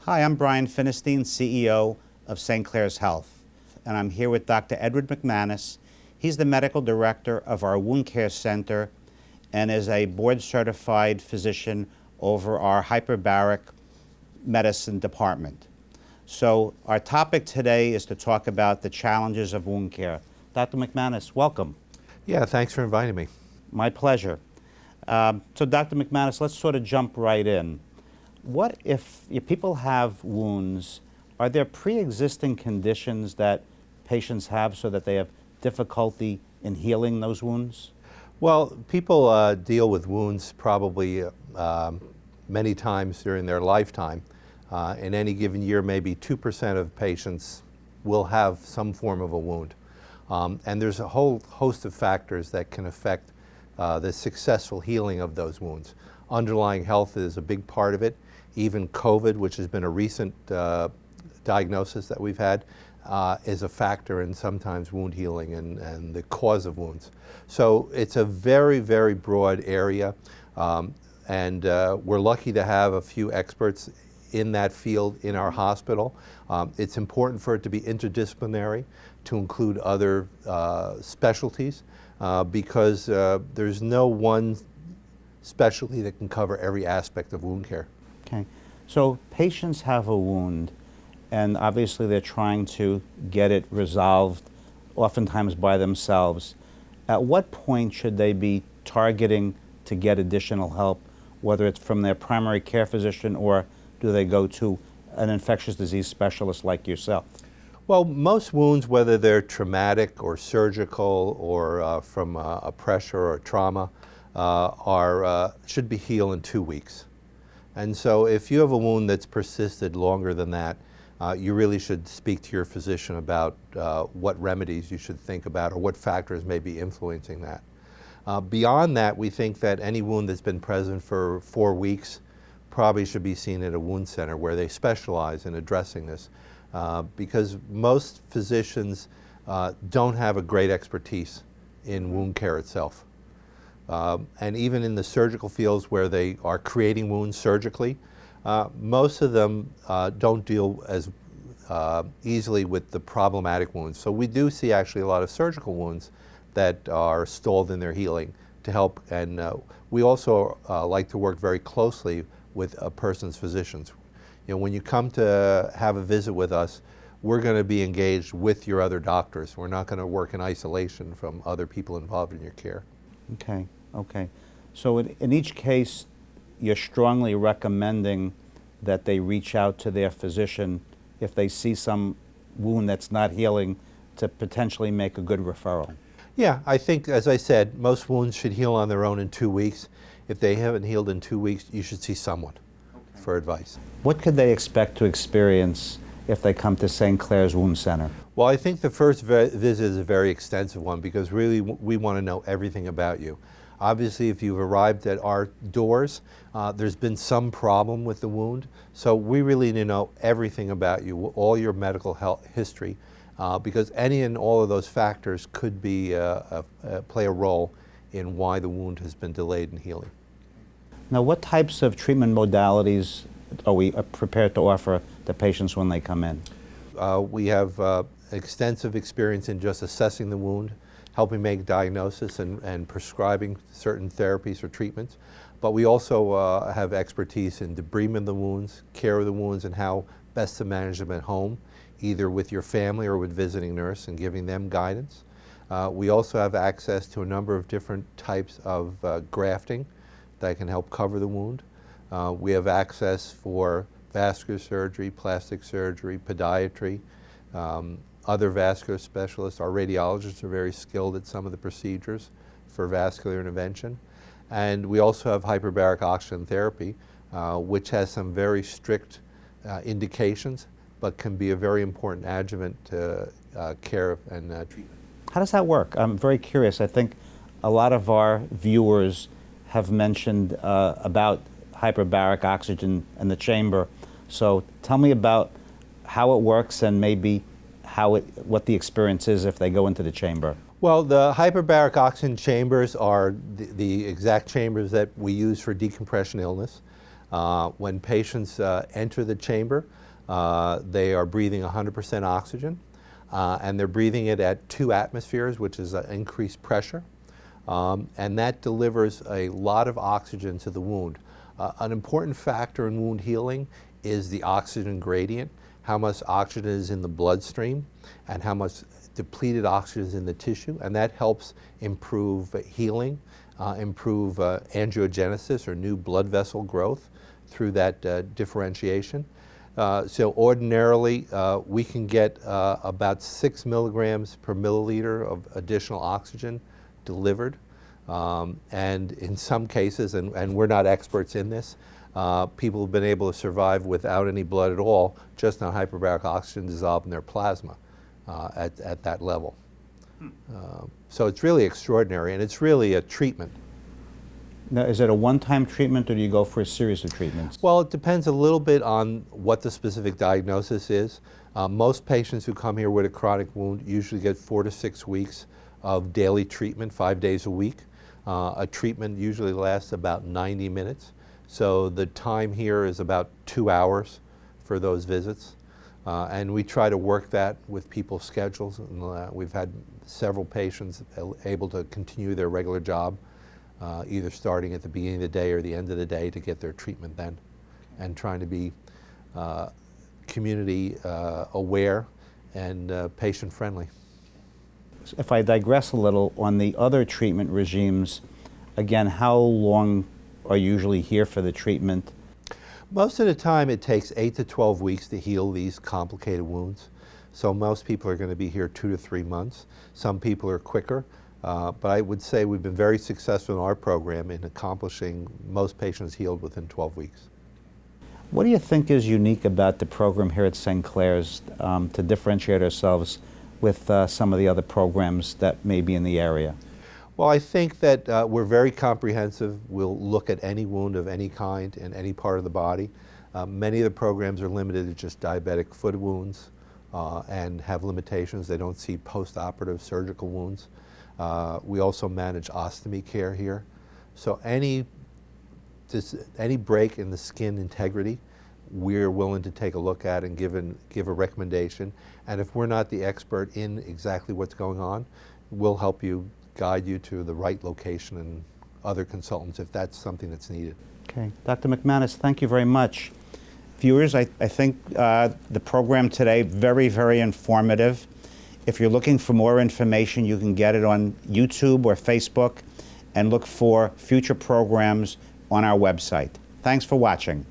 Hi, I'm Brian Finestein, CEO of St. Clare's Health, and I'm here with Dr. Edward McManus. He's the medical director of our wound care center and is a board-certified physician over our hyperbaric medicine department. So our topic today is to talk about the challenges of wound care. Dr. McManus, welcome. Yeah, thanks for inviting me. My pleasure. So Dr. McManus, let's sort of jump right in. What if people have wounds? Are there pre-existing conditions that patients have so that they have difficulty in healing those wounds? Well, people deal with wounds probably many times during their lifetime. In any given year, maybe 2% of patients will have some form of a wound. And there's a whole host of factors that can affect the successful healing of those wounds. Underlying health is a big part of it. Even COVID, which has been a recent diagnosis that we've had, is a factor in sometimes wound healing and the cause of wounds. So it's a very, very broad area, and we're lucky to have a few experts in that field in our hospital. It's important for it to be interdisciplinary, to include other specialties, because there's no one specialty that can cover every aspect of wound care. Okay, so patients have a wound, and obviously they're trying to get it resolved, oftentimes by themselves. At what point should they be targeting to get additional help, whether it's from their primary care physician or do they go to an infectious disease specialist like yourself? Well, most wounds, whether they're traumatic or surgical or from a pressure or a trauma, should be healed in 2 weeks. And so if you have a wound that's persisted longer than that, you really should speak to your physician about what remedies you should think about or what factors may be influencing that. Beyond that, we think that any wound that's been present for 4 weeks probably should be seen at a wound center where they specialize in addressing this, because most physicians don't have a great expertise in wound care itself. And even in the surgical fields where they are creating wounds surgically, most of them don't deal as easily with the problematic wounds. So we do see actually a lot of surgical wounds that are stalled in their healing to help. And we also like to work very closely with a person's physicians. You know, when you come to have a visit with us, we're going to be engaged with your other doctors. We're not going to work in isolation from other people involved in your care. Okay, okay. So in each case, you're strongly recommending that they reach out to their physician if they see some wound that's not healing to potentially make a good referral. Yeah, I think, as I said, most wounds should heal on their own in 2 weeks. If they haven't healed in 2 weeks, you should see someone for advice. What could they expect to experience if they come to St. Clare's Wound Center? Well, I think the first visit is a very extensive one because really we want to know everything about you. Obviously, if you've arrived at our doors, there's been some problem with the wound. So we really need to know everything about you, all your medical health history, because any and all of those factors could be play a role in why the wound has been delayed in healing. Now, what types of treatment modalities are we prepared to offer the patients when they come in? We have extensive experience in just assessing the wound, helping make diagnosis and prescribing certain therapies or treatments. But we also have expertise in debridement of the wounds, care of the wounds, and how best to manage them at home, either with your family or with visiting nurse and giving them guidance. We also have access to a number of different types of grafting that can help cover the wound. We have access for vascular surgery, plastic surgery, podiatry, other vascular specialists. Our radiologists are very skilled at some of the procedures for vascular intervention. And we also have hyperbaric oxygen therapy, which has some very strict indications, but can be a very important adjuvant to care and treatment. How does that work? I'm very curious. I think a lot of our viewers have mentioned about hyperbaric oxygen and the chamber. So tell me about how it works and maybe what the experience is if they go into the chamber. Well, the hyperbaric oxygen chambers are the exact chambers that we use for decompression illness. When patients enter the chamber, they are breathing 100% oxygen, and they're breathing it at 2 atmospheres, which is increased pressure, and that delivers a lot of oxygen to the wound. An important factor in wound healing is the oxygen gradient, how much oxygen is in the bloodstream and how much depleted oxygen is in the tissue, and that helps improve healing, improve angiogenesis or new blood vessel growth through that differentiation. So ordinarily, we can get about 6 milligrams per milliliter of additional oxygen delivered. And in some cases, and we're not experts in this, people have been able to survive without any blood at all, just on hyperbaric oxygen dissolved in their plasma at that level. So it's really extraordinary, and it's really a treatment. Now, is it a one-time treatment, or do you go for a series of treatments? Well, it depends a little bit on what the specific diagnosis is. Most patients who come here with a chronic wound usually get 4 to 6 weeks of daily treatment, 5 days a week. A treatment usually lasts about 90 minutes. So the time here is about 2 hours for those visits. And we try to work that with people's schedules. And, we've had several patients able to continue their regular job, either starting at the beginning of the day or the end of the day to get their treatment then, and trying to be community aware and patient friendly. If I digress a little on the other treatment regimes, again, how long are you usually here for the treatment? Most of the time it takes 8 to 12 weeks to heal these complicated wounds. So most people are going to be here 2 to 3 months. Some people are quicker, but I would say we've been very successful in our program in accomplishing most patients healed within 12 weeks. What do you think is unique about the program here at St. Clare's to differentiate ourselves with some of the other programs that may be in the area? Well, I think that we're very comprehensive. We'll look at any wound of any kind in any part of the body. Many of the programs are limited to just diabetic foot wounds and have limitations. They don't see post-operative surgical wounds. We also manage ostomy care here. So any break in the skin integrity, we're willing to take a look at and give a recommendation. And if we're not the expert in exactly what's going on, we'll help you, guide you to the right location and other consultants if that's something that's needed. Okay. Dr. McManus, thank you very much. Viewers, I think the program today, very, very informative. If you're looking for more information, you can get it on YouTube or Facebook and look for future programs on our website. Thanks for watching.